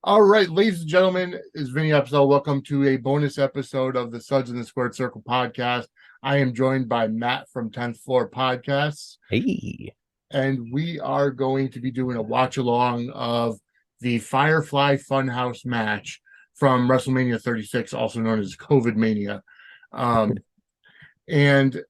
All right, ladies and gentlemen, it's Vinny Upsell. Welcome to a bonus episode of the Suds in the Squared Circle podcast. I am joined by Matt from 10th Floor Podcasts, Hey, and we are going to be doing a watch along of the Firefly Funhouse match from WrestleMania 36, also known as Covid Mania. Um, and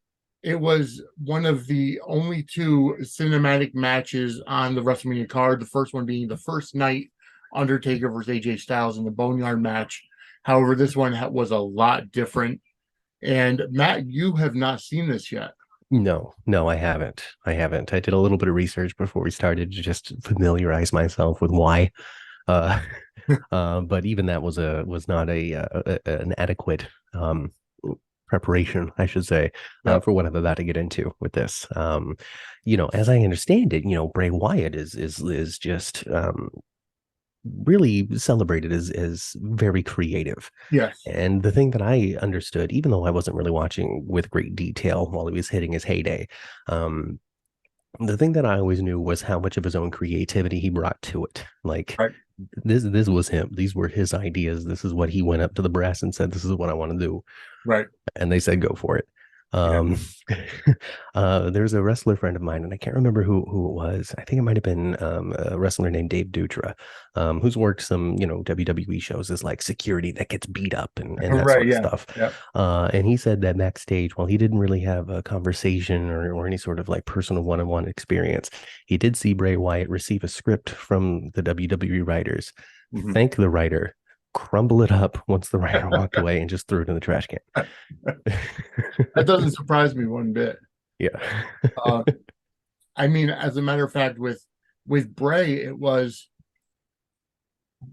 it was one of the only two cinematic matches on the WrestleMania card. The first one being the first night Undertaker versus AJ Styles in the Boneyard match. However, this one was a lot different. And Matt, you have not seen this yet. no, I haven't. I did a little bit of research before we started to just familiarize myself with why. Uh, but even that was not an adequate preparation, I should say, Yep. for what I'm about to get into with this. As I understand it, Bray Wyatt is just really celebrated as very creative. Yes. And the thing that I understood, even though I wasn't really watching with great detail while he was hitting his heyday, um, the thing that I always knew was how much of his own creativity he brought to it. Like Right. this was him. These were his ideas. This is what he went up to the brass and said, "This is what I want to do." Right. And they said, "Go for it." Yeah. Um, there's a wrestler friend of mine, and I can't remember who it was. I think it might have been a wrestler named Dave Dutra, who's worked some WWE shows as like security that gets beat up and that Right. sort of Yeah. stuff. Yeah. And he said that backstage, while he didn't really have a conversation or any sort of like personal one-on-one experience, he did see Bray Wyatt receive a script from the WWE writers, Mhm. thank the writer, crumble it up once the writer walked away, and just threw it in the trash can. That doesn't surprise me one bit. Yeah. Uh, I mean, as a matter of fact, with Bray, it was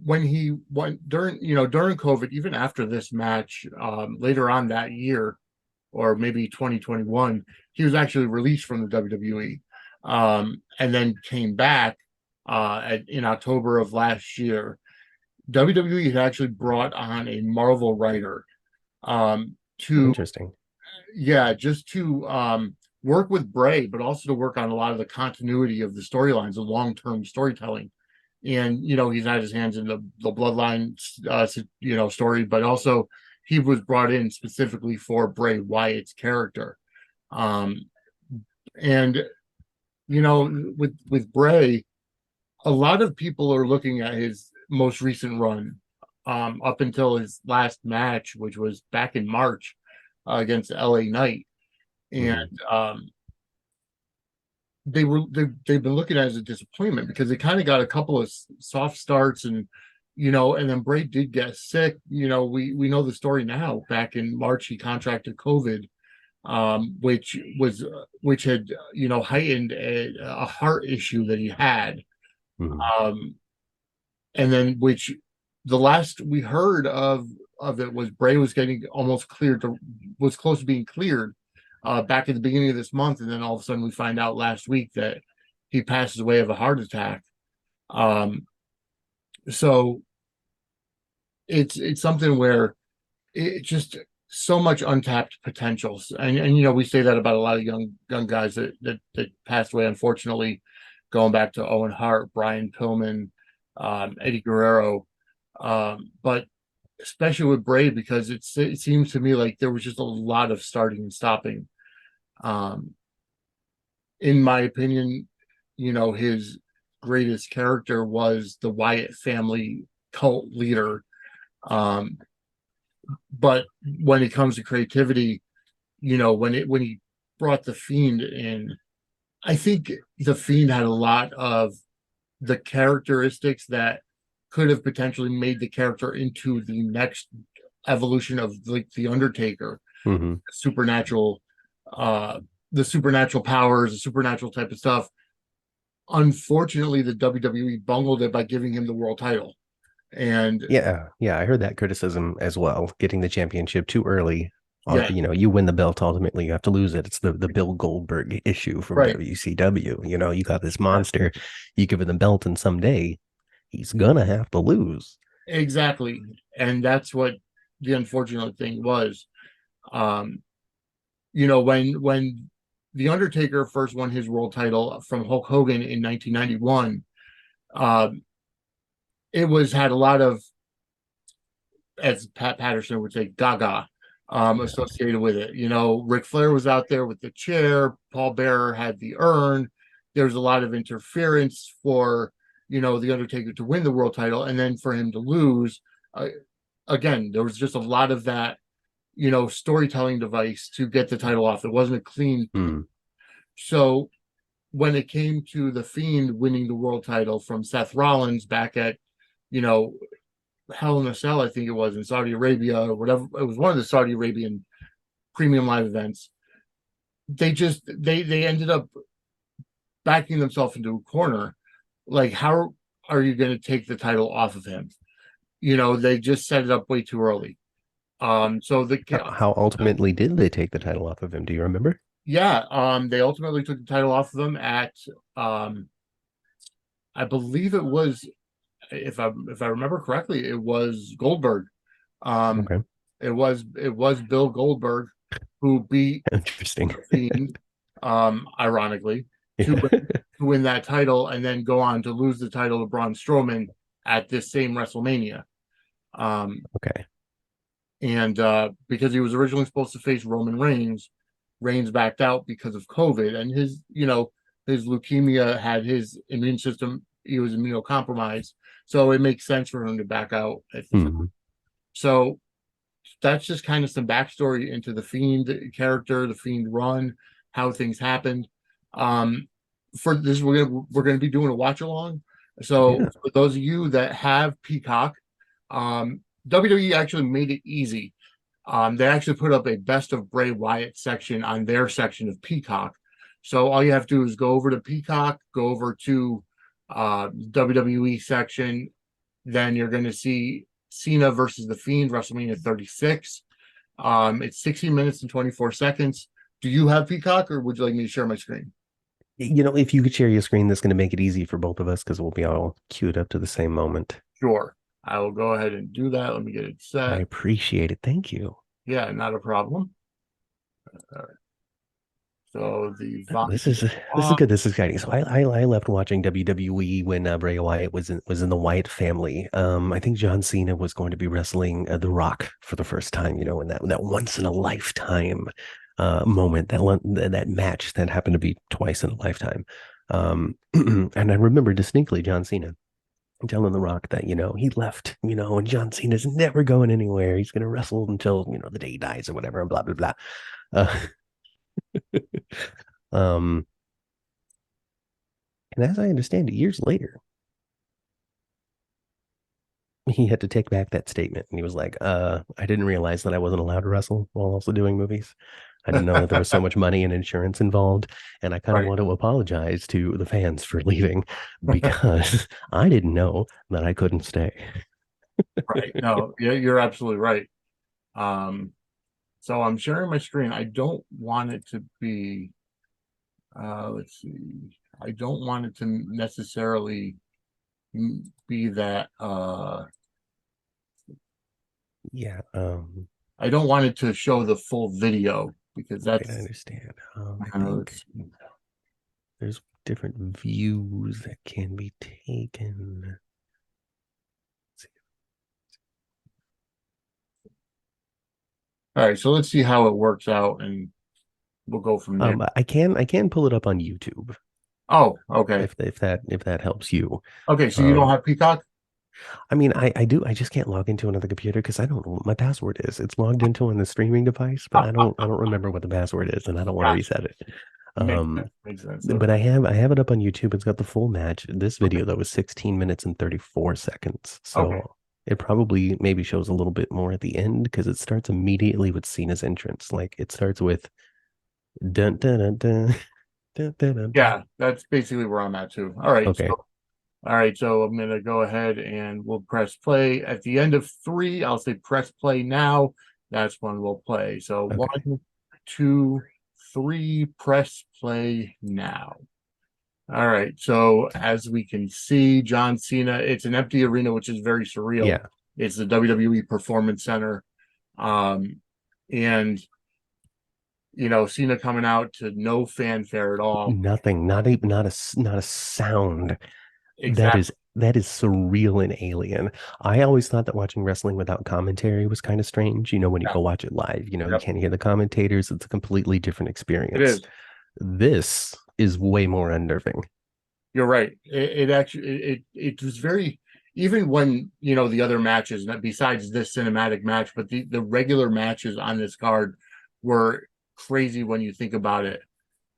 when he went during COVID, even after this match, later on that year, or maybe 2021, he was actually released from the WWE, and then came back in October of last year. WWE had actually brought on a Marvel writer to Interesting. yeah, just to work with Bray, but also to work on a lot of the continuity of the storylines, the long-term storytelling. And he's had his hands in the bloodline, story, but also he was brought in specifically for Bray Wyatt's character. Um, and with Bray, a lot of people are looking at his most recent run, up until his last match, which was back in March against LA Knight, and Hmm. they've been looking at it as a disappointment because they kind of got a couple of soft starts, and and then Bray did get sick. We know the story now. Back in March, he contracted COVID, which had heightened a heart issue that he had, Hmm. um, and then which the last we heard of it was Bray was getting almost cleared to was close to being cleared back at the beginning of this month, and then all of a sudden we find out last week that he passes away of a heart attack. Um, so it's something where it just so much untapped potential, and we say that about a lot of young guys that passed away, unfortunately, going back to Owen Hart, Brian Pillman, Eddie Guerrero, but especially with Bray, because it seems to me like there was just a lot of starting and stopping. Um, in my opinion, his greatest character was the Wyatt family cult leader. Um, but when it comes to creativity, when he brought the Fiend in, I think the Fiend had a lot of the characteristics that could have potentially made the character into the next evolution of like the Undertaker, Hmm. supernatural, uh, the supernatural powers, the supernatural type of stuff. Unfortunately, the WWE bungled it by giving him the world title, and Yeah, I heard that criticism as well. Getting the championship too early. yeah, You win the belt, ultimately you have to lose it. It's the Bill Goldberg issue from right, WCW. You got this monster, you give him the belt, and someday he's gonna have to lose. exactly, and that's what the unfortunate thing was. Um, when the Undertaker first won his world title from Hulk Hogan in 1991, um, it was had a lot of, as Pat Patterson would say, gaga associated with it. You know, Ric Flair was out there with the chair, Paul Bearer had the urn. There's a lot of interference for, you know, the Undertaker to win the world title and then for him to lose. Again, there was just a lot of that, you know, storytelling device to get the title off. It wasn't a clean. Hmm. So when it came to the Fiend winning the world title from Seth Rollins back at, you know, Hell in a Cell, I think it was in Saudi Arabia or whatever. It was one of the Saudi Arabian premium live events. They ended up backing themselves into a corner. Like, how are you going to take the title off of him? You know, they just set it up way too early. So the How ultimately did they take the title off of him? Do you remember? Yeah, they ultimately took the title off of him at I believe it was, if I remember correctly, it was Goldberg. Um, Okay. it was Bill Goldberg who beat Interesting. the Fiend, ironically, to Yeah. to win that title and then go on to lose the title to Braun Strowman at this same WrestleMania. Um, Okay. and because he was originally supposed to face Roman Reigns, Reigns backed out because of COVID, and his, you know, his leukemia had his immune system. He was immunocompromised, so it makes sense for him to back out at the time. Hmm. So that's just kind of some backstory into the Fiend character, the Fiend run, how things happened. Um, for this, we're gonna be doing a watch along. So Yeah. for those of you that have Peacock, WWE actually made it easy. They actually put up a best of Bray Wyatt section on their section of Peacock. So all you have to do is go over to Peacock, go over to WWE section, then you're going to see Cena versus The Fiend, WrestleMania 36. It's 16 minutes and 24 seconds. Do you have Peacock or would you like me to share my screen? You know, if you could share your screen, that's going to make it easy for both of us because we'll be all queued up to the same moment. Sure. I will go ahead and do that. Let me get it I set. appreciate it. Thank you. Yeah, not a problem. All right. So the volume This is is this is off. good. This is exciting. So I left watching WWE when Bray Wyatt was in the Wyatt family. I think John Cena was going to be wrestling The Rock for the first time. You know, in that once in a lifetime moment, that match that happened to be twice in a lifetime. And I remember distinctly John Cena telling The Rock that, you know, he left, you know, and John Cena's never going anywhere. He's going to wrestle until, you know, the day he dies or whatever, and blah, blah, blah. Uh, um, and as I understand it, years later, he had to take back that statement. And he was like, I didn't realize that I wasn't allowed to wrestle while also doing movies. I didn't know that there was so much money and insurance involved. And I kind of Right. want to apologize to the fans for leaving because I didn't know that I couldn't stay. Right. No, yeah, you're absolutely right. Um, so I'm sharing my screen. I don't want it to be, let's see, I don't want it to necessarily be that, Yeah. I don't want it to show the full video because Right, I that's, understand. I think let's see. there's different views that can be taken. All right, so let's see how it works out and we'll go from there. I can pull it up on YouTube Oh, okay. if that helps you. Okay, so you don't Um, have Peacock? I mean, I do. I just can't log into another computer because I don't know what my password is. It's logged into on the streaming device, but I don't remember what the password is, and I don't want to Gotcha. reset it. Makes sense. Um, Makes sense. but Okay. I have it up on YouTube. It's got the full match. This Okay. video though was 16 minutes and 34 seconds, Okay. so it probably maybe shows a little bit more at the end because it starts immediately with Cena's entrance. Like it starts with dun dun dun dun dun dun dun. Dun. Yeah, that's basically where I'm at too. All right. Okay, All right, so I'm gonna go ahead and we'll press play. At the end of three, I'll say press play now. That's when we'll play. So okay. 1, 2, 3, press play now. All right, so as we can see, John Cena, it's an empty arena, which is very surreal. Yeah, It's the WWE Performance Center. And you know, Cena coming out to no fanfare at all. nothing. Not a sound. That is Exactly. that is surreal and alien. I always thought that watching wrestling without commentary was kind of strange. When you Yeah. go watch it live, you Yep. can't hear the commentators. It's a completely different It experience. is. This is way more unnerving. You're right. It actually it was very, even when the other matches, besides this cinematic match, but the regular matches on this card were crazy when you think about it.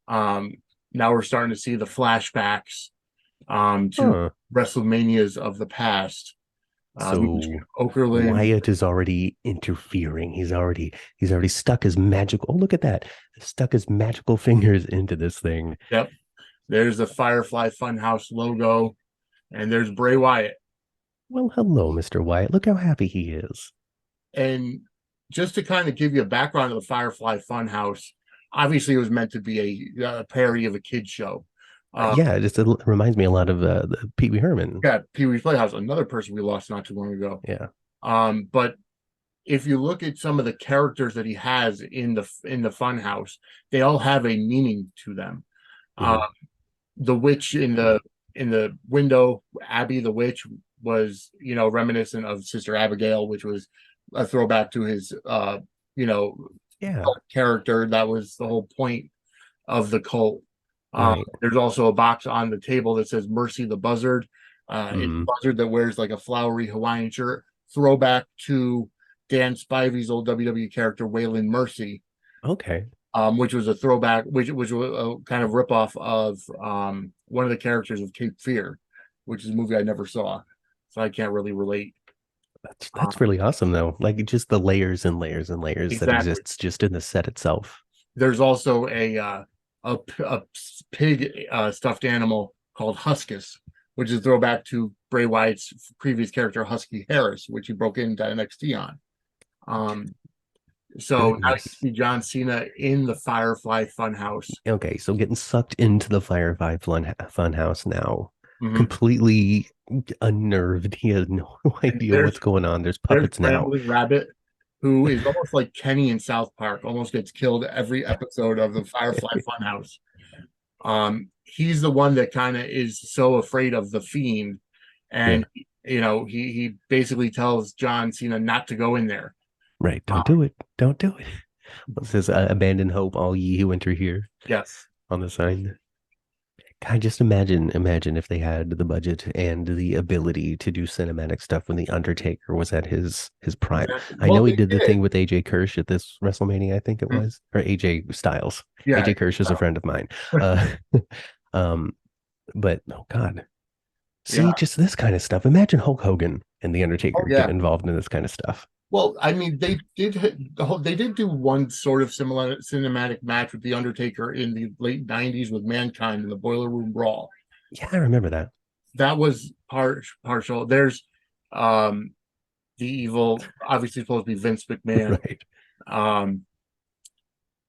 Um, Now we're starting to see the flashbacks to Huh. WrestleManias of the past. So Okerlund. Wyatt is already interfering. He's already stuck his magical. Oh, look at that. Stuck his magical fingers into this thing. Yep. There's the Firefly Funhouse logo, and there's Bray Wyatt. Well, hello, Mr. Wyatt. Look how happy he is. And just to kind of give you a background of the Firefly Funhouse, obviously it was meant to be a parody of a kid show. Um, Yeah, it reminds me a lot of the Pee Wee Herman. yeah, Pee Wee's Playhouse, another person we lost not too long ago. Yeah. But if you look at some of the characters that he has in the Funhouse, they all have a meaning to them. Um, Mhm. the witch in the window, Abby the witch, was reminiscent of Sister Abigail, which was a throwback to his you know Yeah. cult character. That was the whole point of the cult. Right. There's also a box on the table that says Mercy the Buzzard. It's a Mhm. buzzard that wears like a flowery Hawaiian shirt, throwback to Dan Spivey's old WWE character Waylon Mercy, Okay. which was a throwback, which was a kind of ripoff of one of the characters of Cape Fear, which is a movie I never saw, so I can't really relate. That's Um, really awesome though. Like just the layers and layers and layers that exactly. exists just in the set itself. There's also a pig stuffed animal called Huskus, which is a throwback to Bray Wyatt's previous character Husky Harris, which he broke into NXT on. Um, so now you Goodness. see John Cena in the Firefly Funhouse. Okay, so getting sucked into the Firefly Fun House now, Mhm. completely unnerved. He has no And idea what's going on. There's there's puppets now. Rambling Rabbit, who is almost like Kenny in South Park, almost gets killed every episode of the Firefly Funhouse. He's the one that kind of is so afraid of the Fiend, Yeah, and he basically tells John Cena not to go in there. right. Uh, Don't do it. Don't do it. What says abandon hope, all ye who enter here yes, on the sign. God, just imagine if they had the budget and the ability to do cinematic stuff when the Undertaker was at his prime. exactly. I Well, know he they did the thing did. with AJ Kirsch at this WrestleMania, I think it Mhm. was, or AJ Styles. Yeah. AJ Kirsch is a friend of mine. Uh, um, but oh God, see, Yeah. just this kind of stuff. Imagine Hulk Hogan and the Oh Undertaker yeah. getting involved in this kind of stuff. Well, I mean, they did do one sort of similar cinematic match with the Undertaker in the late '90s with Mankind in the Boiler Room Brawl. Yeah, I remember that. That was partial. There's um the evil, obviously supposed to be Vince McMahon. Right. Um,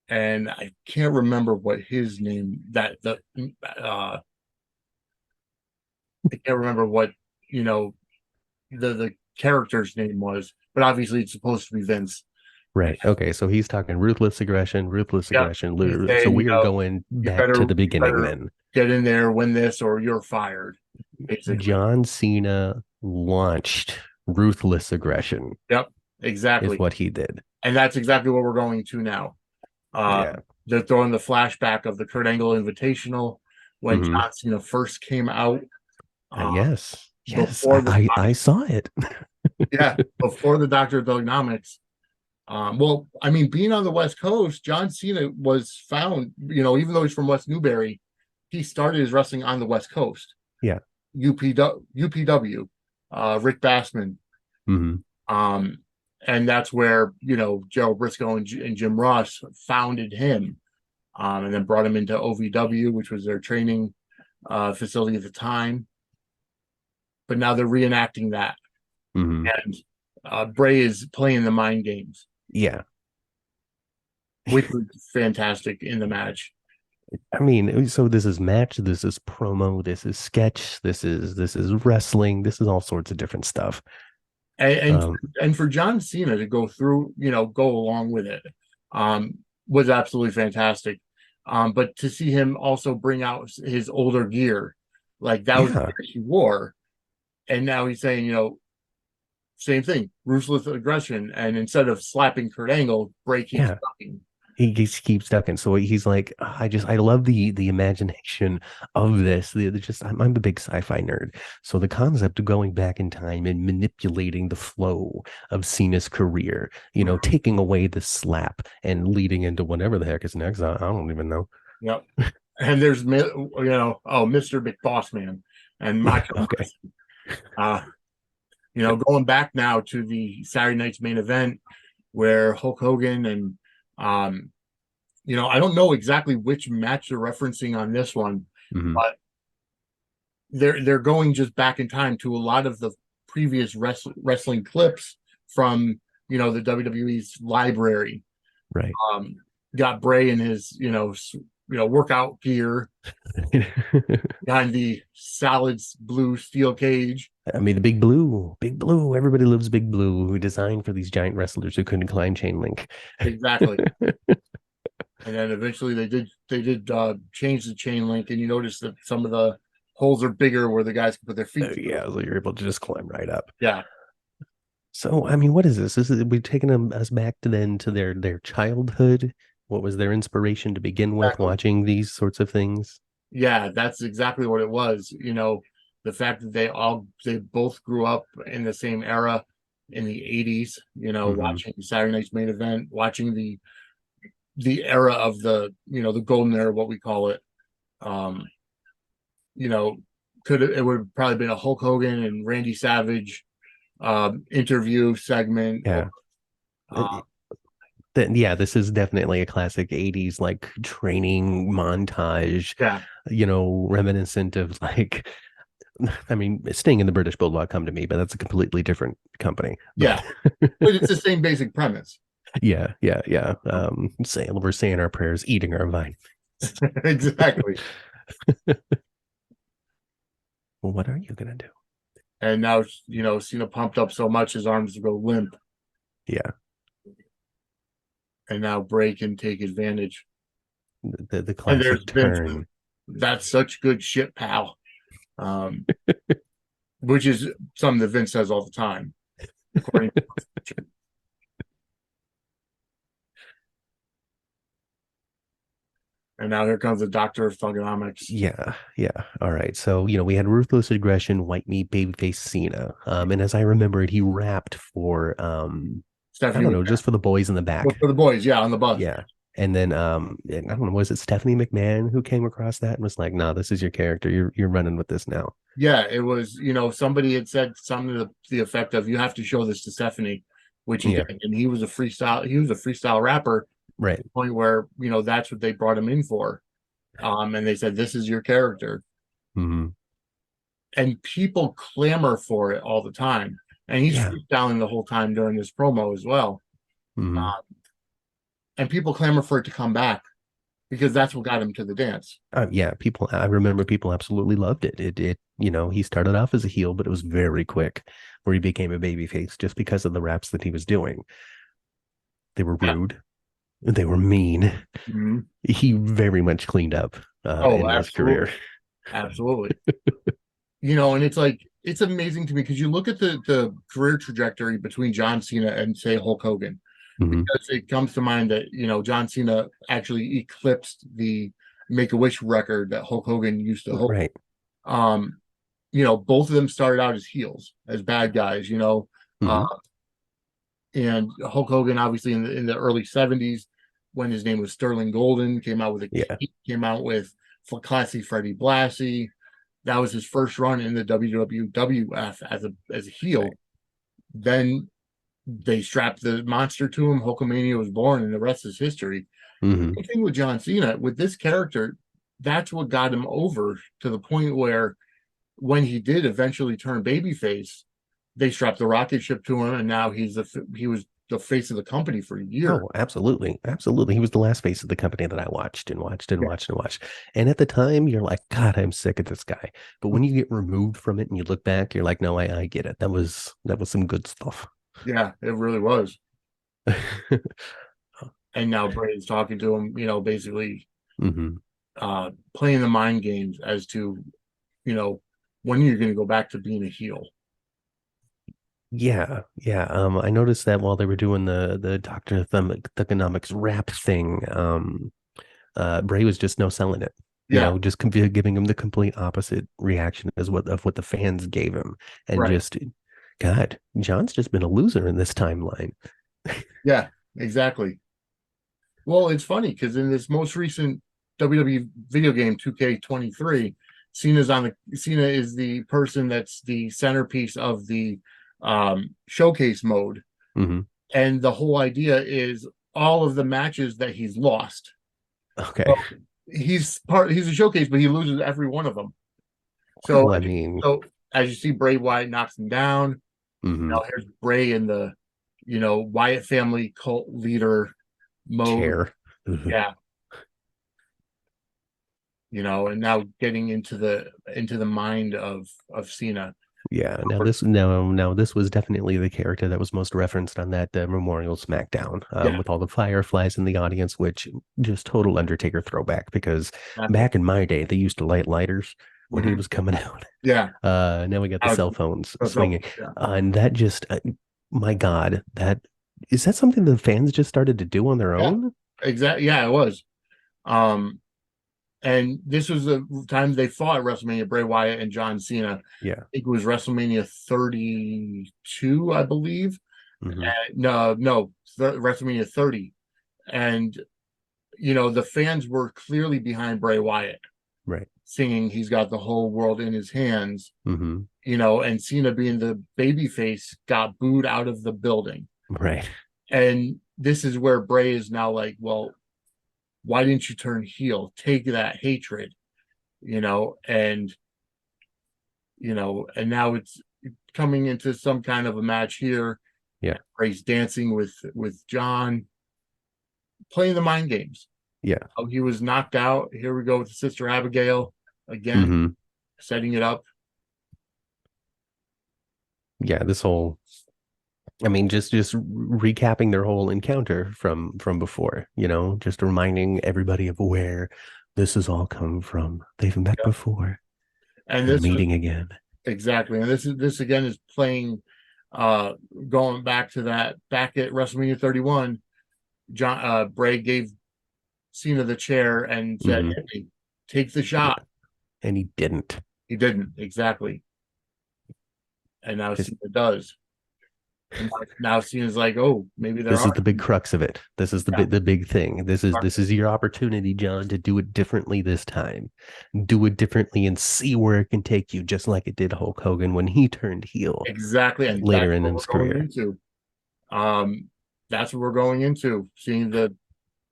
and I can't remember what his name that the I can't remember what you know the character's name was, but obviously it's supposed to be Vince. Right. Okay. So he's talking ruthless aggression, ruthless Yeah, aggression. he's So saying we are going you back to better the you beginning better then. get in there, win this, or you're fired. Basically. John Cena launched ruthless aggression, Yep, is exactly, what he did. and that's exactly what we're going to now. Yeah. They're throwing the flashback of the Kurt Angle Invitational when Hmm. John Cena first came out. Uh, Yes. Yes. Before the I saw it. yeah, before the Doctor of Thugonomics. Well, I mean, being on the West Coast, John Cena was found. Even though he's from West Newbury, he started his wrestling on the West Coast. Yeah. UPW, Rick Bassman, Hmm. um, and that's where Joe Briscoe and Jim Ross founded him, and then brought him into OVW, which was their training facility at the time. But now they're reenacting that, Hmm. and Bray is playing the mind games, Yeah. which was fantastic in the match. I mean, so this is match, this is promo, this is sketch, this is wrestling, this is all sorts of different stuff. and and, Um, and for John Cena to go through, go along with it, was absolutely fantastic. But to see him also bring out his older gear, like that was the yeah. gear he wore, And now he's saying, same thing, ruthless aggression. And instead of slapping Kurt Angle, Bray keeps Yeah. ducking. He just keeps ducking. So he's like, I love the imagination of this. I'm a big sci-fi nerd. So the concept of going back in time and manipulating the flow of Cena's career, taking away the slap and leading into whatever the heck is next. I don't even know. Yep. And there's, Mr. Big Boss Man and Macho Okay. Man. Going back now to the Saturday night's main event where Hulk Hogan and, I don't know exactly which match they're referencing on this one, Mhm. but they're going just back in time to a lot of the previous wrestling clips from the WWE's library. Right. Um, got Bray in his workout gear behind the solid blue steel cage. I mean, the Big Blue, Big Blue. Everybody loves Big Blue, who designed for these giant wrestlers who couldn't climb chain link. Exactly. And then eventually they did change the chain link, and you notice that some of the holes are bigger where the guys can put their feet through. Yeah, so you're able to just climb right up. Yeah. So, I mean, what is this? We've taken us back to their childhood. What was their inspiration to begin with, Exactly. watching these sorts of things? Yeah, that's exactly what it was. The fact that they both grew up in the same era in the 80s, Hmm. watching Saturday Night's Main Event, watching the era of the golden era, what we call it. Um, you know, it would have probably been a Hulk Hogan and Randy Savage interview segment, or Yeah. uh, Yeah, this is definitely a classic 80s like training montage, yeah, reminiscent of like, I mean, Sting and the British Bulldog come to me, but that's a completely different company. yeah, But but it's the same basic premise. yeah, yeah, yeah. We're saying our prayers, eating our vine. Exactly. Well, what are you gonna do? And now, Cena pumped up so much his arms go limp, Yeah, and now Bray can take advantage. the And there's classic Vince. turn. That's such good shit, pal. Um, which is something that Vince says all the time, according to. And now here comes the Doctor of Thugonomics, Yeah, yeah. All right. So, we had ruthless aggression, white meat, babyface Cena. And as I remember it, he rapped for I Stephanie don't know, McMahon. just for the boys in the Well, back. for the boys, yeah, on the bus. Yeah. And then and I don't know, was it Stephanie McMahon who came across that and was like, "No, this is your character. You're running with this now." Yeah, it was, somebody had said something to the effect of, you have to show this to Stephanie, which he Yeah. did. And he was a freestyle rapper, to Right. the point where, that's what they brought him in for. And they said, this is your character. Hmm. And people clamor for it all the time. And he's Yeah. freestyling the whole time during this promo as well. Hmm. Uh, and people clamor for it to come back because that's what got him to the dance. Yeah, I remember people absolutely loved it. He started off as a heel, but it was very quick where he became a babyface just because of the raps that he was doing. They were Yeah. rude. They were mean. Mhm. He very much cleaned up Oh, in his career. absolutely. Absolutely. And it's like, it's amazing to me because you look at the career trajectory between John Cena and, say, Hulk Hogan, Hmm. because it comes to mind that, John Cena actually eclipsed the Make-A-Wish record that Hulk Hogan used to hold. Right. Um, both of them started out as heels, as bad guys, Hmm. and Hulk Hogan, obviously in the early 70s, when his name was Sterling Golden, Yeah. came out with Classy Freddie Blassie. That was his first run in the WWF as a heel. Right. Then they strapped the monster to him. Hulkamania was born, and the rest is history. Hmm. The thing with John Cena, with this character, that's what got him over to the point where, when he did eventually turn babyface, they strapped the rocket ship to him, and now he was the face of the company for a year. Oh, absolutely. Absolutely. He was the last face of the company that I watched and watched and Yeah, watched and watched. And at the time, you're like, God, I'm sick of this guy. But when you get removed from it and you look back, you're like, no, I get it. That was some good stuff. yeah, it really was. And now Brady's talking to him, basically Hmm. playing the mind games as to, you know, when you're going to go back to being a heel. Yeah. I noticed that while they were doing the Doctor Thugonomics rap thing, Bray was just no selling it. Yeah, Just giving him the complete opposite reaction as what the fans gave him, and right. just God, John's just been a loser in this timeline. Yeah, exactly. Well, it's funny because in this most recent WWE video game 2K23, Cena is the person that's the centerpiece of the showcase mode. Hmm. And the whole idea is all of the matches that he's lost. Okay. Well, he's a showcase, but he loses every one of them. So Well, I mean, so as you see, Bray Wyatt knocks him down. hmm, Now here's Bray in the Wyatt family cult leader mode. chair. Mhm. Yeah, and now getting into the mind of Cena. Yeah. Now this was definitely the character that was most referenced on that Memorial SmackDown, Yeah, with all the fireflies in the audience, which just total Undertaker throwback because exactly. back in my day they used to light lighters when he Mhm. was coming out. Yeah, Now we got the I was, cell phones I was helpful. swinging, Yeah, and that just, my God, that is that something the fans just started to do on their yeah, own? exactly. Yeah, it was. Um, and this was the time they fought at WrestleMania, Bray Wyatt and John Cena. Yeah. I think it was WrestleMania 32, I believe. Hmm. No, WrestleMania 30. And the fans were clearly behind Bray Wyatt, Right. singing "He's got the whole world in his hands." Hmm. And Cena being the baby face got booed out of the building. Right. And this is where Bray is now like, well, why didn't you turn heel? Take that hatred, and and now it's coming into some kind of a match here. Yeah. Bray's dancing with John, playing the mind games. Yeah. Oh, he was knocked out. Here we go with Sister Abigail again, Hmm. setting it up. Yeah. This whole, I mean, just recapping their whole encounter from before, just reminding everybody of where this has all come from. They've met Yeah. before. And They're this is meeting again. exactly, and this again is playing, uh, going back to that back at WrestleMania 31. Bray gave Cena the chair and said, Hmm. "Hey, take the Yeah. shot." And he didn't. He didn't exactly, and now This Cena does. And now Cena's like, "Oh, maybe there this are." is the big crux of it. This is Yeah, the big thing. This is your opportunity, John, to do it differently this time. Do it differently and see where it can take you, just like it did Hulk Hogan when he turned heel exactly, and that's later in what his we're going career. into. Um, that's what we're going into. Seeing the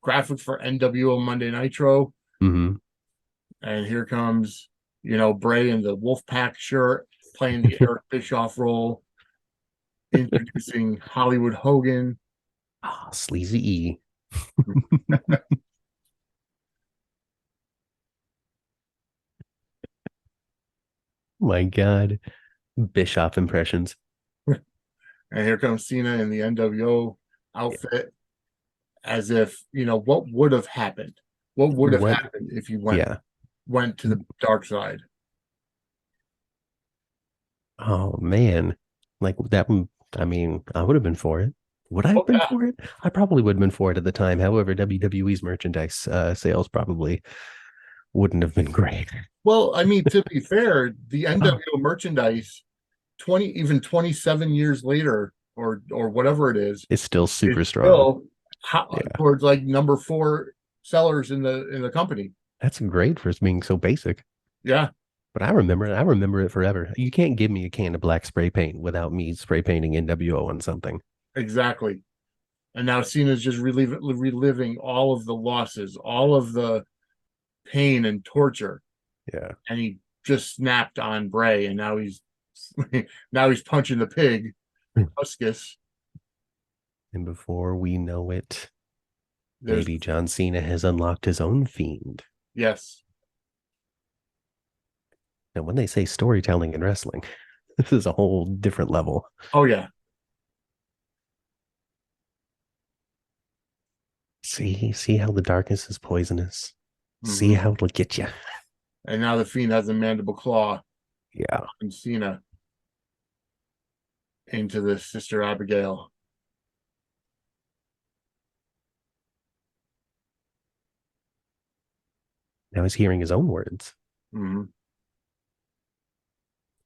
graphics for NWO Monday Nitro, Hmm. and here comes Bray in the Wolfpack shirt, playing the Eric Bischoff role, introducing Hollywood Hogan. Oh, Sleazy E. My God. Bischoff impressions. And here comes Cena in the NWO Yeah. outfit, as if what would have happened. What would have What? happened if you went Yeah. went to the dark side? Oh man. Like that. I mean, I would have been for it. Would I Oh have been yeah. for it? I probably would have been for it at the time. However, WWE's merchandise sales probably wouldn't have been great. Well, I mean, to be fair, the Oh, NWO merchandise, 27 years later, or whatever it it's still is super strong. still Yeah. towards like number four sellers in the company. That's great for being so basic. Yeah, But I remember it forever. You can't give me a can of black spray paint without me spray painting NWO on something. exactly. And now Cena's just reliving all of the losses, all of the pain and torture, Yeah. and he just snapped on Bray, and now he's now he's punching the pig, Huskus. And before we know it, There's maybe John Cena has unlocked his own fiend. yes, And when they say storytelling in wrestling, this is a whole different level. oh yeah, See how the darkness is poisonous. See hmm how it'll get you. and now the Fiend has a mandible claw Yeah. on Cena. into the Sister Abigail. Now he's hearing his own words Mm-hmm.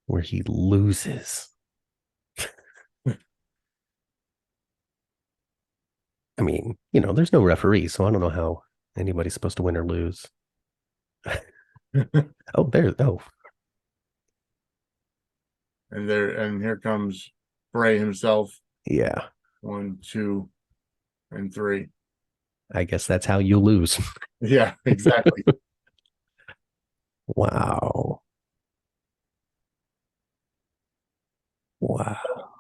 where he loses. I mean, there's no referee, so I don't know how anybody's supposed to win or lose. Oh, there. Oh, And here comes Bray himself. yeah. One, two, and three. I guess that's how you lose. Yeah, exactly. Wow. Wow.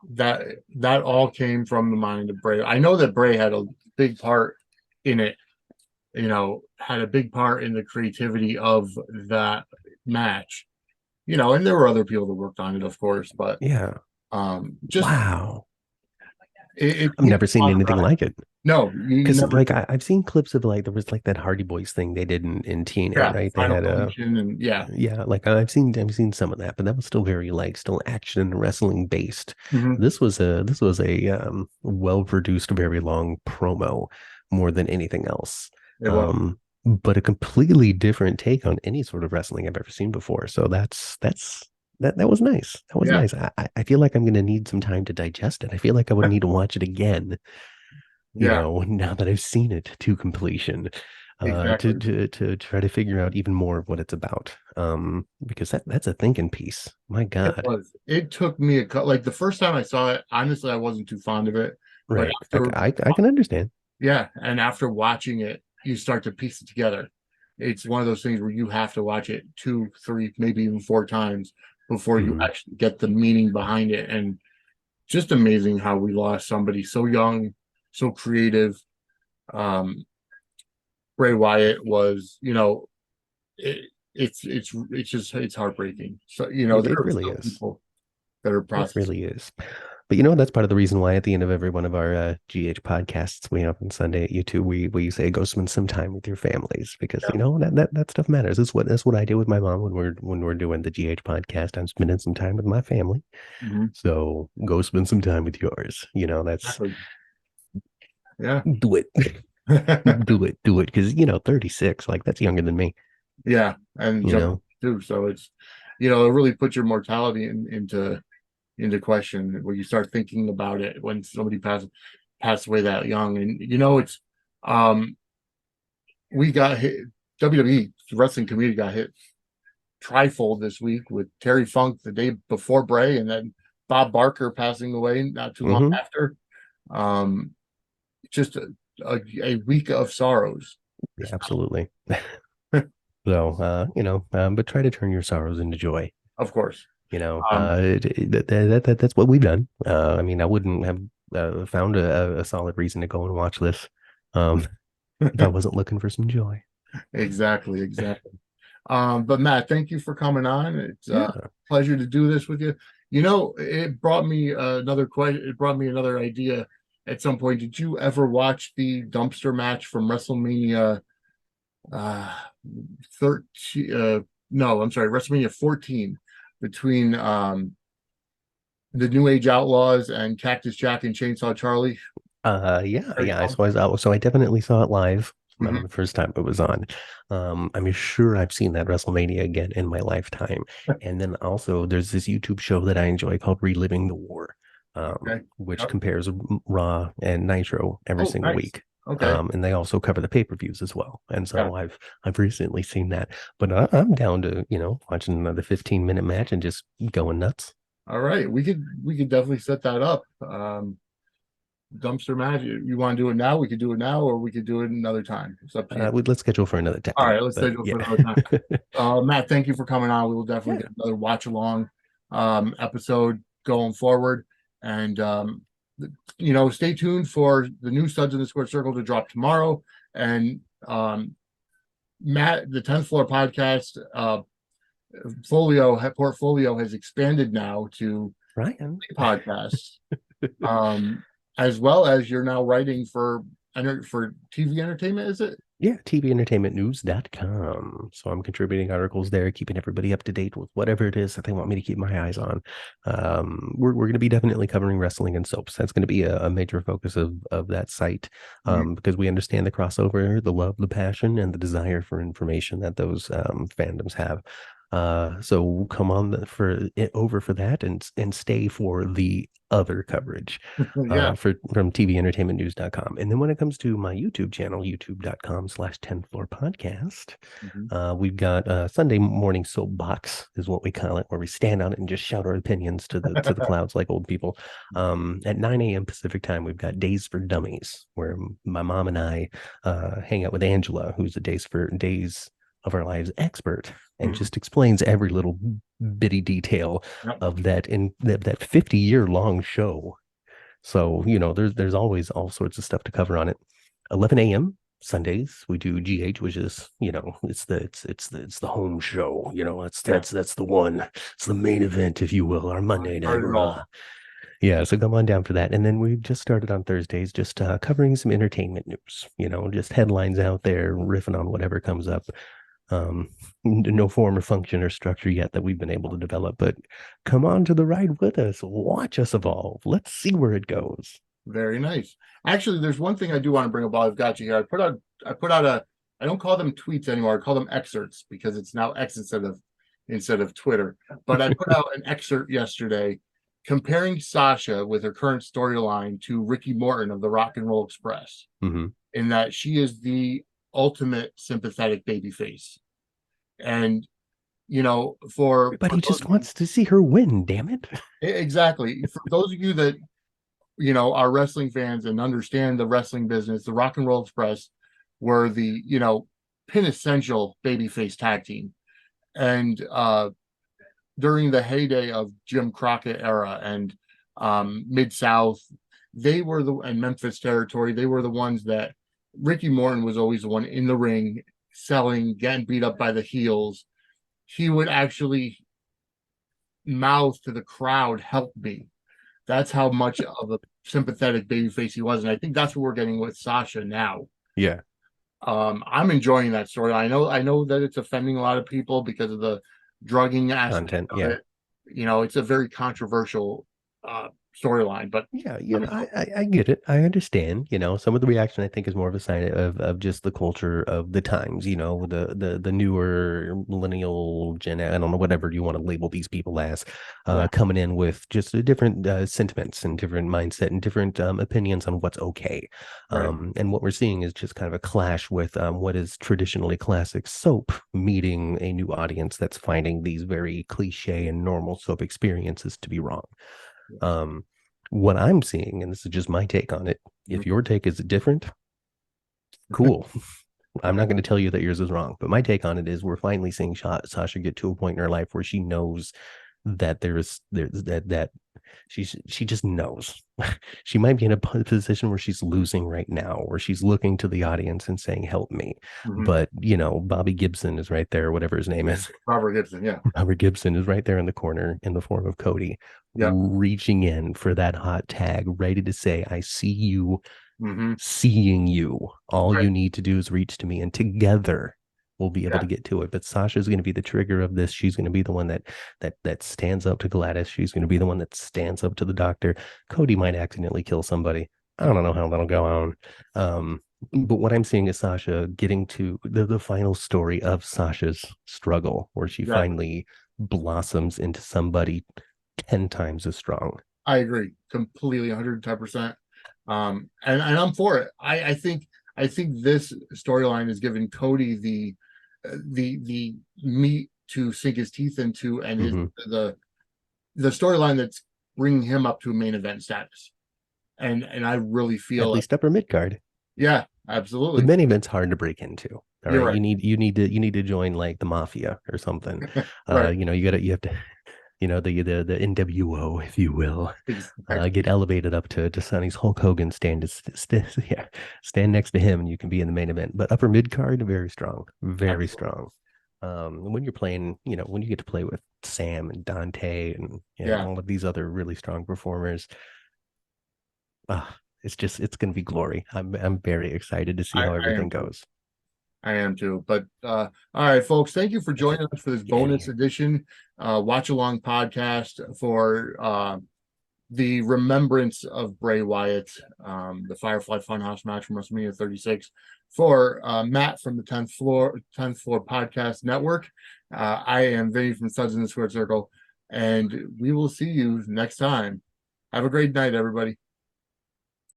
That all came from the mind of Bray. I know that Bray had a big part in it, had a big part in the creativity of that match. And there were other people that worked on it, of course, but Yeah. just Wow. it I've came never seen on anything right. like it. No, you Because never. like I've seen clips of like there was like that Hardy Boys thing they did in TNA, Yeah, right? They Final had a Deletion, and yeah. yeah, like I've seen some of that, but that was still very like still action and wrestling based. Mhm. This was a well produced, very long promo more than anything else. It was. But a completely different take on any sort of wrestling I've ever seen before. So that was nice. That was Yeah, nice. I feel like I'm gonna need some time to digest it. I feel like I would need to watch it again, yeah, now that I've seen it to completion, to exactly. to try to figure out even more of what it's about. Because that's a thinking piece. My It God. was. It took me like the first time I saw it, honestly, I wasn't too fond of it. But Right. after, I can understand. yeah, and after watching it, you start to piece it together. It's one of those things where you have to watch it two, three, maybe even four times before you Hmm. actually get the meaning behind it. And just amazing how we lost somebody so young, so creative. Um, Bray Wyatt was, it's heartbreaking. So, there It are really still is. people that are It processing. really is. But that's part of the reason why at the end of every one of our GH podcasts we have on Sunday at YouTube, we say go spend some time with your families because Yeah. that stuff matters. That's what I do with my mom when we're doing the GH podcast. I'm spending some time with my family. Mhm. So go spend some time with yours. That's Exactly. Yeah. do it. Do it. Because 36, like that's younger than me, Yeah. And you jump know. too. So it really puts your mortality into question when you start thinking about it when somebody passed away that young. And it's um we got hit. WWE the wrestling community got hit trifold this week with Terry Funk the day before Bray, and then Bob Barker passing away not too long Hmm. after. Um, just a week of sorrows. Yeah, absolutely. So, but try to turn your sorrows into joy. Of course. You know, Um, that's what we've done. I mean, I wouldn't have found a solid reason to go and watch this, um, if I wasn't looking for some joy. exactly, exactly. But Matt, thank you for coming on. It's a Yeah. pleasure to do this with you. It brought me another question. It brought me another idea at some point. Did you ever watch the dumpster match from WrestleMania uh 13? No, I'm sorry, WrestleMania 14 between the New Age Outlaws and Cactus Jack and Chainsaw Charlie? Yeah, Terry yeah. Funk? So I definitely saw it live Mhm. the first time it was on. I'm sure I've seen that WrestleMania again in my lifetime. And then also there's this YouTube show that I enjoy called Reliving the War, Okay. which Yep. compares Raw and Nitro every Oh, single nice. week. Okay. And they also cover the pay-per-views as well. And Yeah. so I've recently seen that. But I'm down to, watching another 15-minute match and just going nuts. All right. We could definitely set that up. Dumpster match. You want to do it now? We could do it now, or we could do it another time. It's up to you. Let's schedule for another All time. right, let's But schedule for yeah. another time. Matt, thank you for coming on. We will definitely Yeah. get another watch along episode going forward. And stay tuned for the new Studs in the Square Circle to drop tomorrow. And Matt, the 10th Floor podcast portfolio has expanded now to Ryan. podcasts, um, as well as you're now writing for TV entertainment. Is it? Yeah, TVentertainmentnews.com. So I'm contributing articles there, keeping everybody up to date with whatever it is that they want me to keep my eyes on. We're going to be definitely covering wrestling and soaps. That's going to be a major focus of that site, Mhm. because we understand the crossover, the love, the passion, and the desire for information that those fandoms have. So come on for it over for that and stay for the other coverage Yeah. from TVentertainmentnews.com. And then when it comes to my YouTube channel, youtube.com/10th floor podcast, Mhm. we've got Sunday morning soapbox is what we call it, where we stand on it and just shout our opinions to the clouds like old people. At 9 a.m. Pacific time, we've got Days for Dummies, where my mom and I hang out with Angela, who's a Days of Our Lives expert, and Mhm. just explains every little bitty detail Yep. of that 50-year long show. So, there's always all sorts of stuff to cover on it. 11 a.m. Sundays, we do GH, which is, it's the home show. It's Yeah. that's the one. It's the main event, if you will, our Monday Night Heard it all. Raw. Yeah, so come on down for that. And then we've just started on Thursdays, just covering some entertainment news, just headlines out there, riffing on whatever comes up. Um, no form or function or structure yet that we've been able to develop, but come on to the ride with us. Watch us evolve. Let's see where it goes. Very nice. Actually, there's one thing I do want to bring up while I've got you here. I put out I don't call them tweets anymore. I call them excerpts because it's now X instead of Twitter. But I put out an excerpt yesterday comparing Sasha with her current storyline to Ricky Morton of the Rock and Roll Express, Mm-hmm. in that she is the ultimate sympathetic babyface. And for Everybody those just wants to see her win, damn it. exactly, for those of you that are wrestling fans and understand the wrestling business, the Rock and Roll Express were the, quintessential babyface tag team. And during the heyday of Jim Crockett era and Mid South, they were and Memphis territory, they were the ones that Ricky Morton was always the one in the ring selling, getting beat up by the heels. He would actually mouth to the crowd, "Help me." That's how much of a sympathetic babyface he was, and I think that's what we're getting with Sasha now. Yeah. I'm enjoying that story. I know that it's offending a lot of people because of the drugging aspect Content. of Yeah. it. It's a very controversial storyline, but Yeah, I'm I get it. I understand. Some of the reaction I think is more of a sign of just the culture of the times. The newer millennial Gen, I don't know, whatever you want to label these people as, yeah, coming in with just a different sentiments and different mindset and different opinions on what's okay. right, And what we're seeing is just kind of a clash with what is traditionally classic soap meeting a new audience that's finding these very cliche and normal soap experiences to be wrong. yes. Um, what I'm seeing, and this is just my take on it, if Mhm. your take is different, cool. I'm not Okay. going to tell you that yours is wrong, but my take on it is we're finally seeing Sasha get to a point in her life where she knows that there's that she just knows. She might be in a position where she's losing right now, where she's looking to the audience and saying, "Help me." Mhm. But Bobby Gibson is right there, whatever his name is. Robert Gibson, yeah, Robert Gibson is right there in the corner in the form of Cody, yeah, reaching in for that hot tag, ready to say, I see you, hmm, seeing you. All right, you need to do is reach to me, and together we'll be able yeah, to get to it. But Sasha's going to be the trigger of this. She's going to be the one that stands up to Gladys. She's going to be the one that stands up to the doctor. Cody might accidentally kill somebody. I don't know how that'll go on. But what I'm seeing is Sasha getting to the final story of Sasha's struggle, where she exactly. finally blossoms into somebody 10 times as strong. I agree completely, 110%. And I'm for it. I think this storyline is giving Cody the meat to sink his teeth into, and his Mm-hmm. the storyline that's bringing him up to main event status. And I really feel At like, least upper mid card. yeah, The absolutely, main event's hard to break into. All you're right. right. You need to join like the mafia or something. Right, You have to, the NWO, if you will, exactly. get elevated up to Sonny's Hulk Hogan yeah, stand next to him and you can be in the main event. But upper mid card, very strong, very Absolutely. strong. When you're playing, when you get to play with Sam and Dante and Yeah, all of these other really strong performers, it's going to be glory. I'm very excited to see I, how I am everything too. goes. I am too. But all right, folks, thank you for joining us for this bonus edition watch along podcast for the remembrance of Bray Wyatt, the Firefly Funhouse match from WrestleMania 36 for Matt from the 10th Floor Podcast Network. I am Vinny from Suds in the Squared Circle, and we will see you next time. Have a great night, everybody.